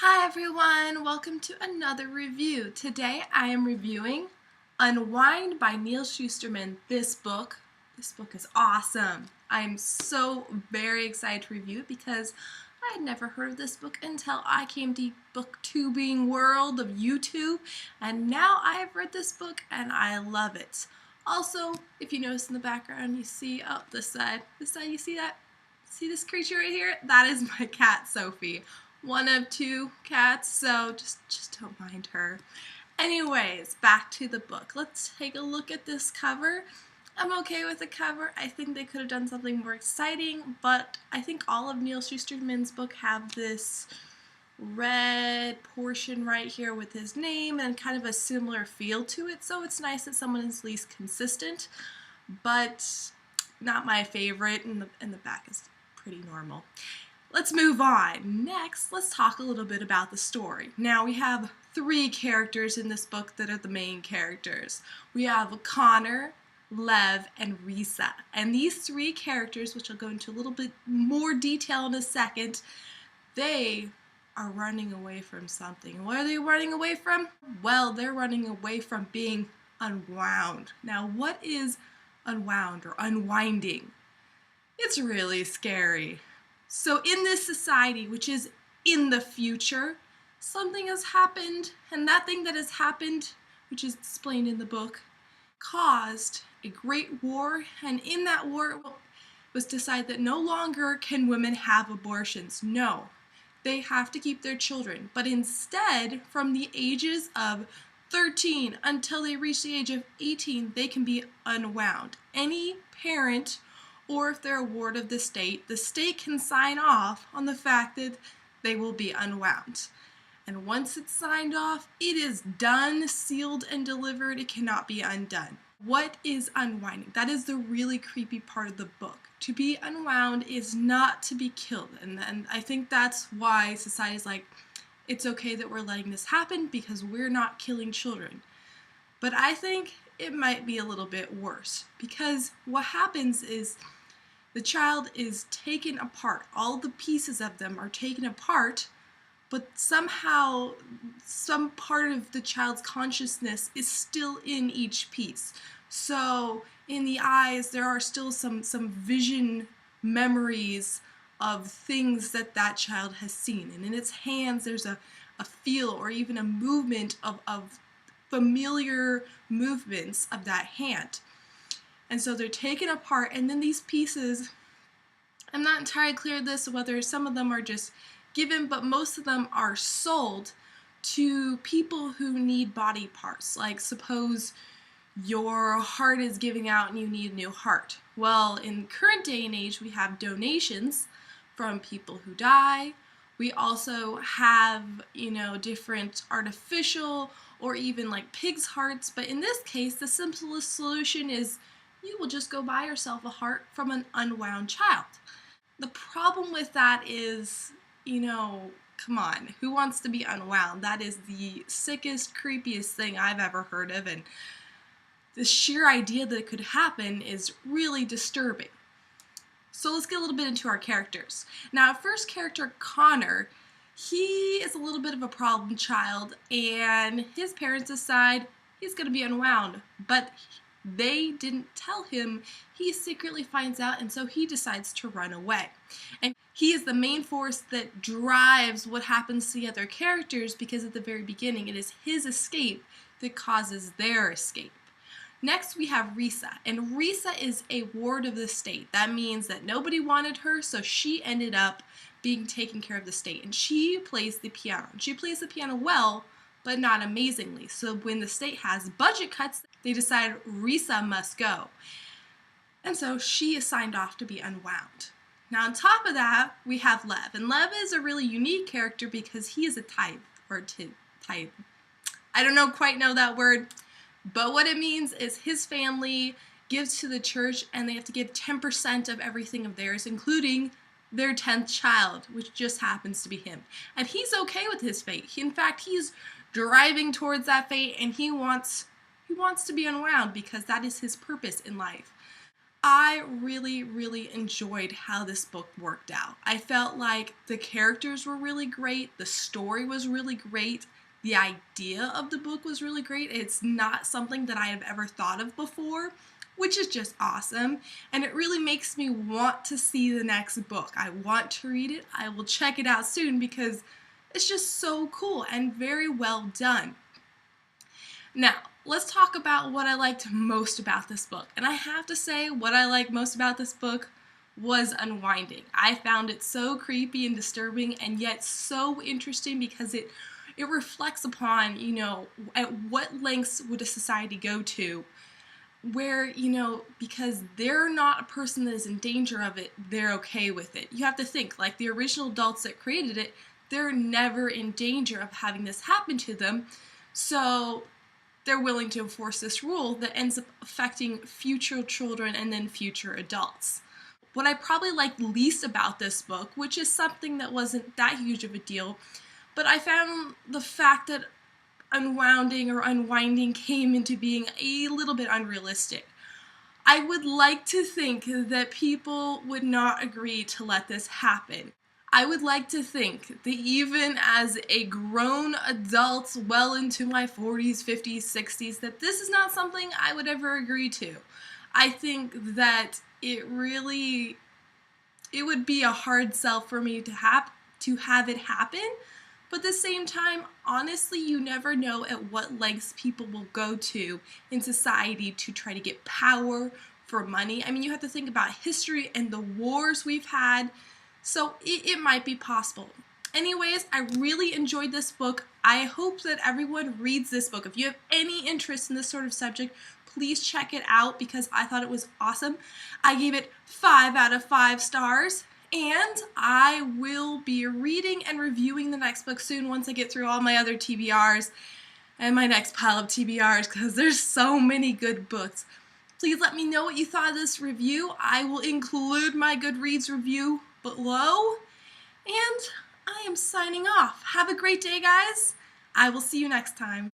Hi everyone, welcome to another review. Today I am reviewing Unwind by Neal Shusterman. This book is awesome. I'm so very excited to review it because I had never heard of this book until I came to booktubing world of YouTube, and now I have read this book and I love it. Also, if you notice in the background, you see this side you see that? See this creature right here? That is my cat Sophie. One of two cats, so just don't mind her. Anyways, back to the book. Let's take a look at this cover. I'm okay with the cover. I think they could have done something more exciting, but I think all of Neal Shusterman's book have this red portion right here with his name and kind of a similar feel to it, so it's nice that someone is at least consistent, but not my favorite, and the back is pretty normal. Let's move on. Next, let's talk a little bit about the story. Now, we have three characters in this book that are the main characters. We have Connor, Lev, and Risa. And these three characters, which I'll go into a little bit more detail in a second, they are running away from something. What are they running away from? Well, they're running away from being unwound. Now, what is unwound or unwinding? It's really scary. So in this society, which is in the future, something has happened, and that thing that has happened, which is explained in the book, caused a great war, and in that war it was decided that no longer can women have abortions. No, they have to keep their children, but instead, from the ages of 13 until they reach the age of 18, they can be unwound. Any parent, or if they're a ward of the state can sign off on the fact that they will be unwound. And once it's signed off, it is done, sealed, and delivered. It cannot be undone. What is unwinding? That is the really creepy part of the book. To be unwound is not to be killed. And I think that's why society's like, it's okay that we're letting this happen because we're not killing children. But I think it might be a little bit worse, because what happens is the child is taken apart. All the pieces of them are taken apart, but somehow some part of the child's consciousness is still in each piece. So in the eyes, there are still some vision memories of things that child has seen. And in its hands, there's a feel or even a movement of familiar movements of that hand. And so they're taken apart, and then these pieces, I'm not entirely clear of this, whether some of them are just given, but most of them are sold to people who need body parts. Like, suppose your heart is giving out and you need a new heart. Well, in current day and age, we have donations from people who die. We also have, different artificial or even like pig's hearts, but in this case, the simplest solution is you will just go buy yourself a heart from an unwound child. The problem with that is, come on, who wants to be unwound? That is the sickest, creepiest thing I've ever heard of, and the sheer idea that it could happen is really disturbing. So let's get a little bit into our characters. Now, our first character, Connor, he is a little bit of a problem child, and his parents decide he's going to be unwound, but they didn't tell him. He secretly finds out, and so he decides to run away. And he is the main force that drives what happens to the other characters, because at the very beginning it is his escape that causes their escape. Next we have Risa, and Risa is a ward of the state. That means that nobody wanted her, so she ended up being taken care of the state, and she plays the piano. She plays the piano well, but not amazingly. So when the state has budget cuts, they decide Risa must go. And so she is signed off to be unwound. Now on top of that, we have Lev. And Lev is a really unique character because he is a tithe. I don't quite know that word, but what it means is his family gives to the church, and they have to give 10% of everything of theirs, including their 10th child, which just happens to be him. And he's okay with his fate. In fact, he's driving towards that fate, and he wants to be unwound because that is his purpose in life. I really, really enjoyed how this book worked out. I felt like the characters were really great, the story was really great, the idea of the book was really great. It's not something that I have ever thought of before, which is just awesome, and it really makes me want to see the next book. I want to read it. I will check it out soon because it's just so cool and very well done. Now, let's talk about what I liked most about this book. And I have to say, what I liked most about this book was unwinding. I found it so creepy and disturbing and yet so interesting because it reflects upon, at what lengths would a society go to where, because they're not a person that is in danger of it, they're okay with it. You have to think, like the original adults that created it, they're never in danger of having this happen to them. So they're willing to enforce this rule that ends up affecting future children and then future adults. What I probably liked least about this book, which is something that wasn't that huge of a deal, but I found the fact that unwinding came into being a little bit unrealistic. I would like to think that people would not agree to let this happen. I would like to think that even as a grown adult, well into my 40s, 50s, 60s, that this is not something I would ever agree to. I think that it would be a hard sell for me to have it happen. But at the same time, honestly, you never know at what lengths people will go to in society to try to get power for money. I mean, you have to think about history and the wars we've had. So it might be possible. Anyways, I really enjoyed this book. I hope that everyone reads this book. If you have any interest in this sort of subject, please check it out because I thought it was awesome. I gave it 5 out of 5 stars. And I will be reading and reviewing the next book soon once I get through all my other TBRs and my next pile of TBRs because there's so many good books. Please let me know what you thought of this review. I will include my Goodreads review below. And I am signing off. Have a great day, guys. I will see you next time.